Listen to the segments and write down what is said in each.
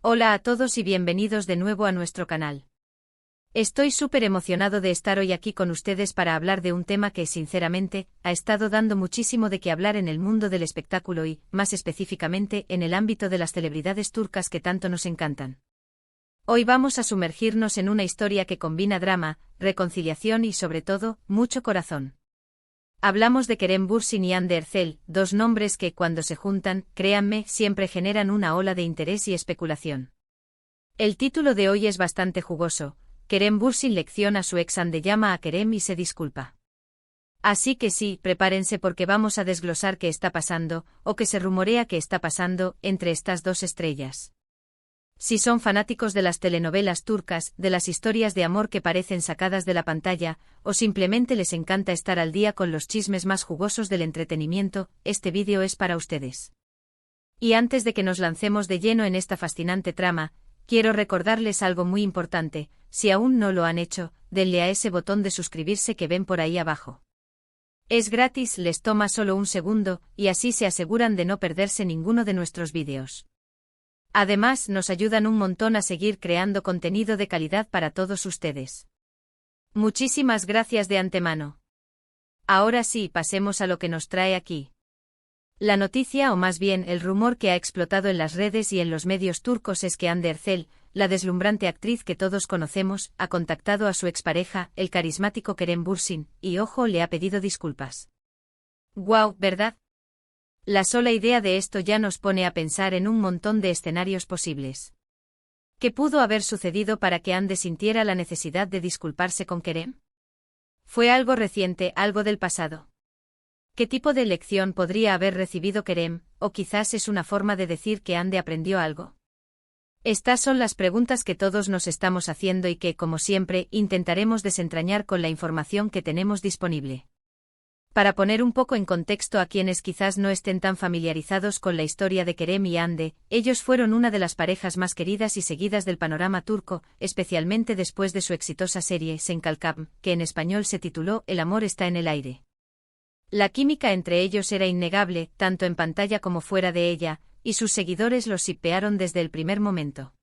Hola a todos y bienvenidos de nuevo a nuestro canal. Estoy súper emocionado de estar hoy aquí con ustedes para hablar de un tema que, sinceramente, ha estado dando muchísimo de qué hablar en el mundo del espectáculo y, más específicamente, en el ámbito de las celebridades turcas que tanto nos encantan. Hoy vamos a sumergirnos en una historia que combina drama, reconciliación y, sobre todo, mucho corazón. Hablamos de Kerem Bürsin y Hande Erçel, dos nombres que, cuando se juntan, créanme, siempre generan una ola de interés y especulación. El título de hoy es bastante jugoso. Kerem Bürsin lecciona a su ex. Hande llama a Kerem y se disculpa. Así que sí, prepárense porque vamos a desglosar qué está pasando, o que se rumorea que está pasando, entre estas dos estrellas. Si son fanáticos de las telenovelas turcas, de las historias de amor que parecen sacadas de la pantalla, o simplemente les encanta estar al día con los chismes más jugosos del entretenimiento, este vídeo es para ustedes. Y antes de que nos lancemos de lleno en esta fascinante trama, quiero recordarles algo muy importante: si aún no lo han hecho, denle a ese botón de suscribirse que ven por ahí abajo. Es gratis, les toma solo un segundo, y así se aseguran de no perderse ninguno de nuestros vídeos. Además, nos ayudan un montón a seguir creando contenido de calidad para todos ustedes. Muchísimas gracias de antemano. Ahora sí, pasemos a lo que nos trae aquí. La noticia, o más bien el rumor que ha explotado en las redes y en los medios turcos, es que Hande Erçel, la deslumbrante actriz que todos conocemos, ha contactado a su expareja, el carismático Kerem Bürsin, y ojo, le ha pedido disculpas. ¡Guau!, ¿verdad? La sola idea de esto ya nos pone a pensar en un montón de escenarios posibles. ¿Qué pudo haber sucedido para que Hande sintiera la necesidad de disculparse con Kerem? ¿Fue algo reciente, algo del pasado? ¿Qué tipo de lección podría haber recibido Kerem, o quizás es una forma de decir que Hande aprendió algo? Estas son las preguntas que todos nos estamos haciendo y que, como siempre, intentaremos desentrañar con la información que tenemos disponible. Para poner un poco en contexto a quienes quizás no estén tan familiarizados con la historia de Kerem y Hande, ellos fueron una de las parejas más queridas y seguidas del panorama turco, especialmente después de su exitosa serie Sen Kalkam, que en español se tituló El amor está en el aire. La química entre ellos era innegable, tanto en pantalla como fuera de ella, y sus seguidores los shippearon desde el primer momento.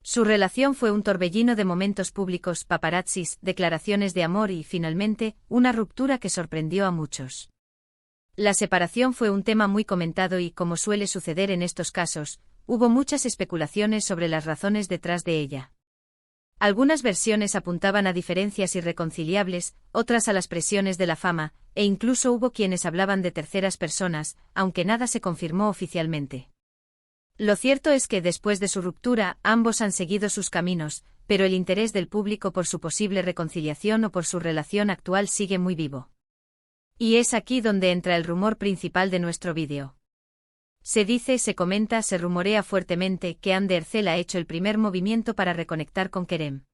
Su relación fue un torbellino de momentos públicos, paparazzis, declaraciones de amor y, finalmente, una ruptura que sorprendió a muchos. La separación fue un tema muy comentado y, como suele suceder en estos casos, hubo muchas especulaciones sobre las razones detrás de ella. Algunas versiones apuntaban a diferencias irreconciliables, otras a las presiones de la fama, e incluso hubo quienes hablaban de terceras personas, aunque nada se confirmó oficialmente. Lo cierto es que después de su ruptura, ambos han seguido sus caminos, pero el interés del público por su posible reconciliación o por su relación actual sigue muy vivo. Y es aquí donde entra el rumor principal de nuestro vídeo. Se dice, se comenta, se rumorea fuertemente que Hande Erçel ha hecho el primer movimiento para reconectar con Kerem.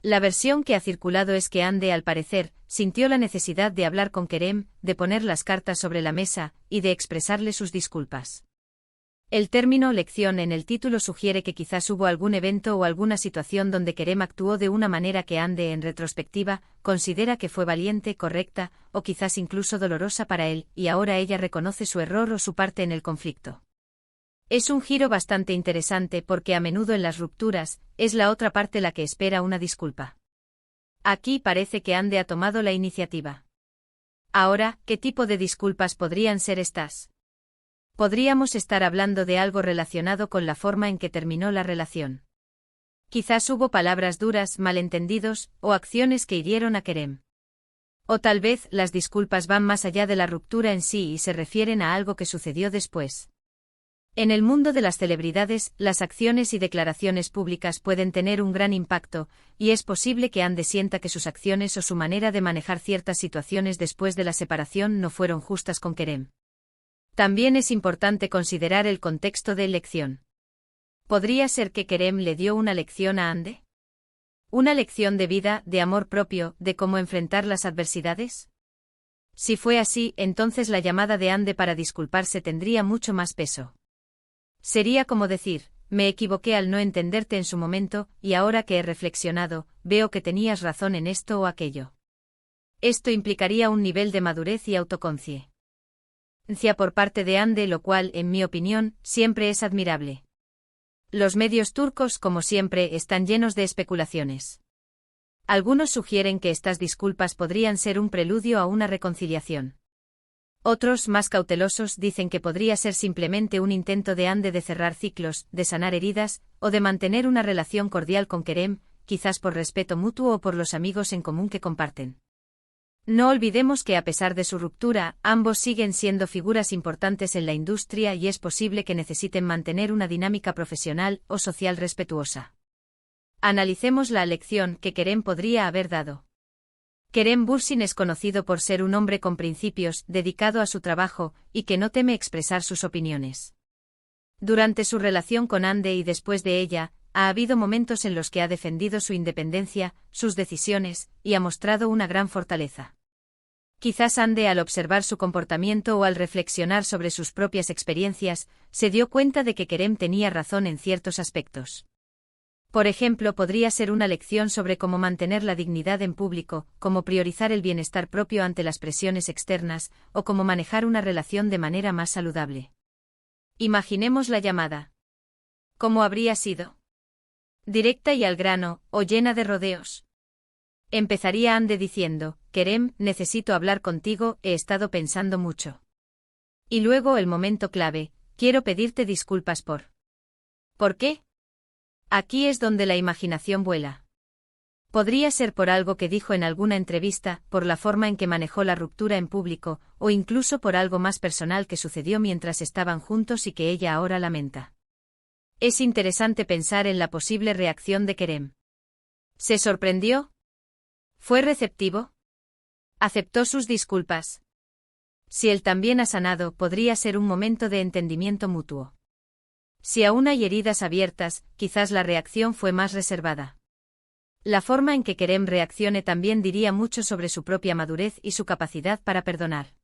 La versión que ha circulado es que Hande, al parecer, sintió la necesidad de hablar con Kerem, de poner las cartas sobre la mesa, y de expresarle sus disculpas. El término lección en el título sugiere que quizás hubo algún evento o alguna situación donde Kerem actuó de una manera que Hande, en retrospectiva, considera que fue valiente, correcta, o quizás incluso dolorosa para él, y ahora ella reconoce su error o su parte en el conflicto. Es un giro bastante interesante porque a menudo en las rupturas, es la otra parte la que espera una disculpa. Aquí parece que Hande ha tomado la iniciativa. Ahora, ¿qué tipo de disculpas podrían ser estas? Podríamos estar hablando de algo relacionado con la forma en que terminó la relación. Quizás hubo palabras duras, malentendidos, o acciones que hirieron a Kerem. O tal vez las disculpas van más allá de la ruptura en sí y se refieren a algo que sucedió después. En el mundo de las celebridades, las acciones y declaraciones públicas pueden tener un gran impacto, y es posible que Hande sienta que sus acciones o su manera de manejar ciertas situaciones después de la separación no fueron justas con Kerem. También es importante considerar el contexto de lección. ¿Podría ser que Kerem le dio una lección a Hande? ¿Una lección de vida, de amor propio, de cómo enfrentar las adversidades? Si fue así, entonces la llamada de Hande para disculparse tendría mucho más peso. Sería como decir, me equivoqué al no entenderte en su momento, y ahora que he reflexionado, veo que tenías razón en esto o aquello. Esto implicaría un nivel de madurez y autoconciencia por parte de Hande, lo cual, en mi opinión, siempre es admirable. Los medios turcos, como siempre, están llenos de especulaciones. Algunos sugieren que estas disculpas podrían ser un preludio a una reconciliación. Otros, más cautelosos, dicen que podría ser simplemente un intento de Hande de cerrar ciclos, de sanar heridas, o de mantener una relación cordial con Kerem, quizás por respeto mutuo o por los amigos en común que comparten. No olvidemos que a pesar de su ruptura, ambos siguen siendo figuras importantes en la industria y es posible que necesiten mantener una dinámica profesional o social respetuosa. Analicemos la lección que Kerem podría haber dado. Kerem Bürsin es conocido por ser un hombre con principios, dedicado a su trabajo, y que no teme expresar sus opiniones. Durante su relación con Hande y después de ella, ha habido momentos en los que ha defendido su independencia, sus decisiones, y ha mostrado una gran fortaleza. Quizás Hande, al observar su comportamiento o al reflexionar sobre sus propias experiencias, se dio cuenta de que Kerem tenía razón en ciertos aspectos. Por ejemplo, podría ser una lección sobre cómo mantener la dignidad en público, cómo priorizar el bienestar propio ante las presiones externas, o cómo manejar una relación de manera más saludable. Imaginemos la llamada. ¿Cómo habría sido? ¿Directa y al grano, o llena de rodeos? Empezaría Hande diciendo: Kerem, necesito hablar contigo, he estado pensando mucho. Y luego el momento clave: quiero pedirte disculpas por... ¿Por qué? Aquí es donde la imaginación vuela. Podría ser por algo que dijo en alguna entrevista, por la forma en que manejó la ruptura en público, o incluso por algo más personal que sucedió mientras estaban juntos y que ella ahora lamenta. Es interesante pensar en la posible reacción de Kerem. ¿Se sorprendió? ¿Fue receptivo? ¿Aceptó sus disculpas? Si él también ha sanado, podría ser un momento de entendimiento mutuo. Si aún hay heridas abiertas, quizás la reacción fue más reservada. La forma en que Kerem reaccione también diría mucho sobre su propia madurez y su capacidad para perdonar.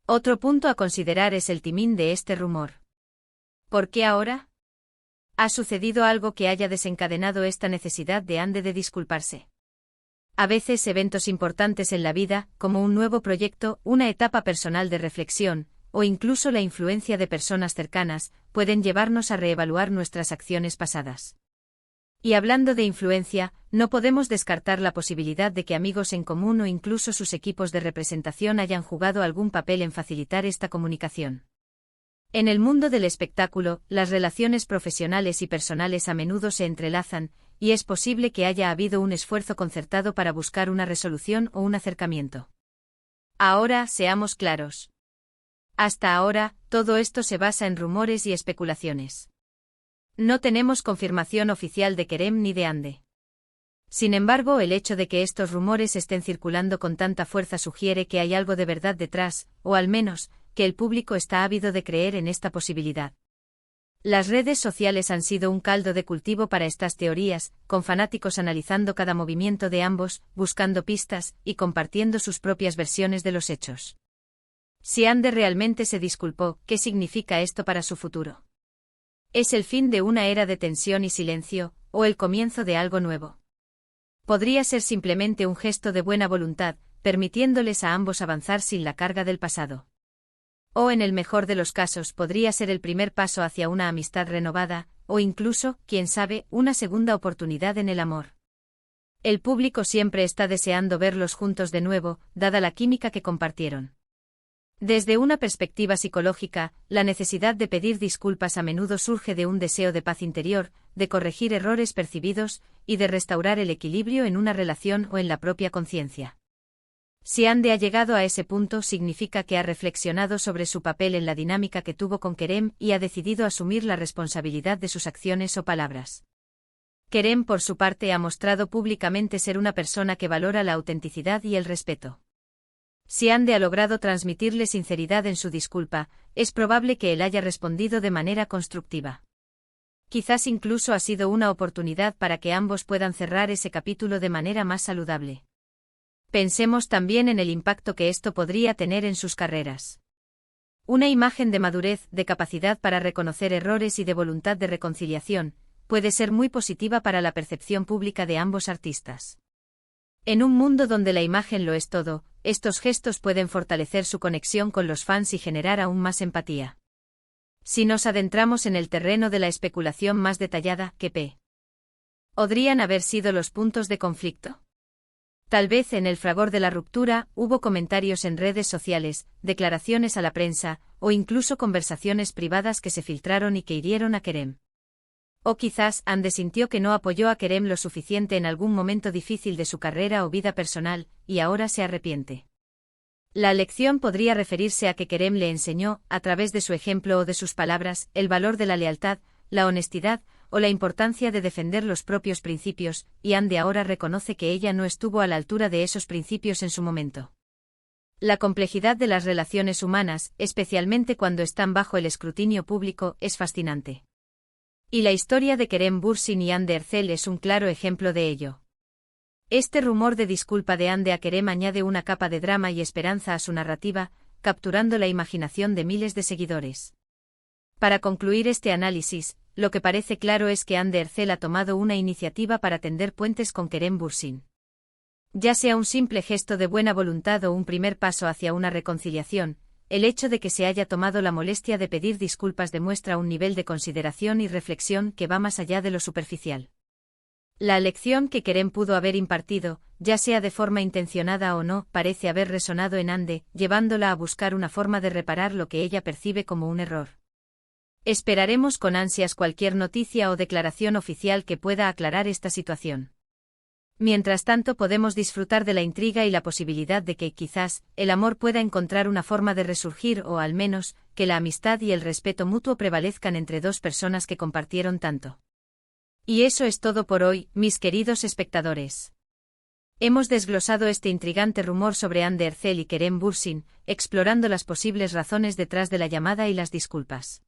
Otro punto a considerar es el timing de este rumor. ¿Por qué ahora? ¿Ha sucedido algo que haya desencadenado esta necesidad de Hande de disculparse? A veces eventos importantes en la vida, como un nuevo proyecto, una etapa personal de reflexión, o incluso la influencia de personas cercanas, pueden llevarnos a reevaluar nuestras acciones pasadas. Y hablando de influencia, no podemos descartar la posibilidad de que amigos en común o incluso sus equipos de representación hayan jugado algún papel en facilitar esta comunicación. En el mundo del espectáculo, las relaciones profesionales y personales a menudo se entrelazan, y es posible que haya habido un esfuerzo concertado para buscar una resolución o un acercamiento. Ahora, seamos claros. Hasta ahora, todo esto se basa en rumores y especulaciones. No tenemos confirmación oficial de Kerem ni de Hande. Sin embargo, el hecho de que estos rumores estén circulando con tanta fuerza sugiere que hay algo de verdad detrás, o al menos, que el público está ávido de creer en esta posibilidad. Las redes sociales han sido un caldo de cultivo para estas teorías, con fanáticos analizando cada movimiento de ambos, buscando pistas y compartiendo sus propias versiones de los hechos. Si Hande realmente se disculpó, ¿qué significa esto para su futuro? ¿Es el fin de una era de tensión y silencio, o el comienzo de algo nuevo? Podría ser simplemente un gesto de buena voluntad, permitiéndoles a ambos avanzar sin la carga del pasado. O en el mejor de los casos podría ser el primer paso hacia una amistad renovada, o incluso, quién sabe, una segunda oportunidad en el amor. El público siempre está deseando verlos juntos de nuevo, dada la química que compartieron. Desde una perspectiva psicológica, la necesidad de pedir disculpas a menudo surge de un deseo de paz interior, de corregir errores percibidos, y de restaurar el equilibrio en una relación o en la propia conciencia. Si Hande ha llegado a ese punto, significa que ha reflexionado sobre su papel en la dinámica que tuvo con Kerem y ha decidido asumir la responsabilidad de sus acciones o palabras. Kerem, por su parte, ha mostrado públicamente ser una persona que valora la autenticidad y el respeto. Si Hande ha logrado transmitirle sinceridad en su disculpa, es probable que él haya respondido de manera constructiva. Quizás incluso ha sido una oportunidad para que ambos puedan cerrar ese capítulo de manera más saludable. Pensemos también en el impacto que esto podría tener en sus carreras. Una imagen de madurez, de capacidad para reconocer errores y de voluntad de reconciliación, puede ser muy positiva para la percepción pública de ambos artistas. En un mundo donde la imagen lo es todo, estos gestos pueden fortalecer su conexión con los fans y generar aún más empatía. Si nos adentramos en el terreno de la especulación más detallada, ¿qué podrían haber sido los puntos de conflicto? Tal vez en el fragor de la ruptura hubo comentarios en redes sociales, declaraciones a la prensa, o incluso conversaciones privadas que se filtraron y que hirieron a Kerem. O quizás Ande sintió que no apoyó a Kerem lo suficiente en algún momento difícil de su carrera o vida personal, y ahora se arrepiente. La lección podría referirse a que Kerem le enseñó, a través de su ejemplo o de sus palabras, el valor de la lealtad, la honestidad, o la importancia de defender los propios principios, y Ande ahora reconoce que ella no estuvo a la altura de esos principios en su momento. La complejidad de las relaciones humanas, especialmente cuando están bajo el escrutinio público, es fascinante. Y la historia de Kerem Bürsin y Hande Erçel es un claro ejemplo de ello. Este rumor de disculpa de Hande a Kerem añade una capa de drama y esperanza a su narrativa, capturando la imaginación de miles de seguidores. Para concluir este análisis, lo que parece claro es que Hande Erçel ha tomado una iniciativa para tender puentes con Kerem Bürsin. Ya sea un simple gesto de buena voluntad o un primer paso hacia una reconciliación, el hecho de que se haya tomado la molestia de pedir disculpas demuestra un nivel de consideración y reflexión que va más allá de lo superficial. La lección que Kerem pudo haber impartido, ya sea de forma intencionada o no, parece haber resonado en Hande, llevándola a buscar una forma de reparar lo que ella percibe como un error. Esperaremos con ansias cualquier noticia o declaración oficial que pueda aclarar esta situación. Mientras tanto podemos disfrutar de la intriga y la posibilidad de que, quizás, el amor pueda encontrar una forma de resurgir o, al menos, que la amistad y el respeto mutuo prevalezcan entre dos personas que compartieron tanto. Y eso es todo por hoy, mis queridos espectadores. Hemos desglosado este intrigante rumor sobre Hande Erçel y Kerem Bürsin, explorando las posibles razones detrás de la llamada y las disculpas.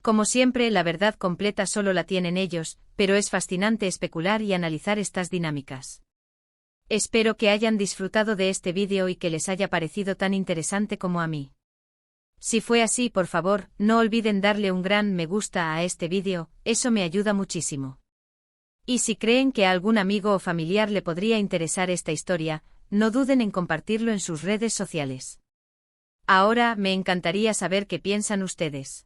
Como siempre, la verdad completa solo la tienen ellos, pero es fascinante especular y analizar estas dinámicas. Espero que hayan disfrutado de este vídeo y que les haya parecido tan interesante como a mí. Si fue así, por favor, no olviden darle un gran me gusta a este vídeo, eso me ayuda muchísimo. Y si creen que a algún amigo o familiar le podría interesar esta historia, no duden en compartirlo en sus redes sociales. Ahora, me encantaría saber qué piensan ustedes.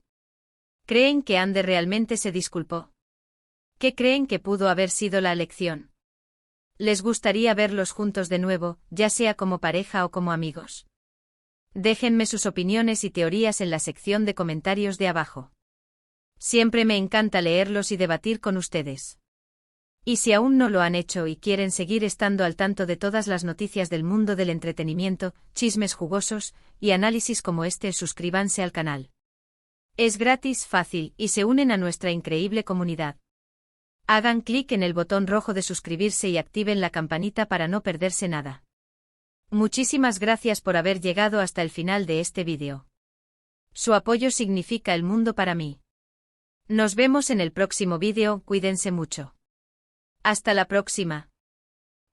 ¿Creen que Hande realmente se disculpó? ¿Qué creen que pudo haber sido la lección? ¿Les gustaría verlos juntos de nuevo, ya sea como pareja o como amigos? Déjenme sus opiniones y teorías en la sección de comentarios de abajo. Siempre me encanta leerlos y debatir con ustedes. Y si aún no lo han hecho y quieren seguir estando al tanto de todas las noticias del mundo del entretenimiento, chismes jugosos y análisis como este, suscríbanse al canal. Es gratis, fácil, y se unen a nuestra increíble comunidad. Hagan clic en el botón rojo de suscribirse y activen la campanita para no perderse nada. Muchísimas gracias por haber llegado hasta el final de este vídeo. Su apoyo significa el mundo para mí. Nos vemos en el próximo vídeo, cuídense mucho. Hasta la próxima.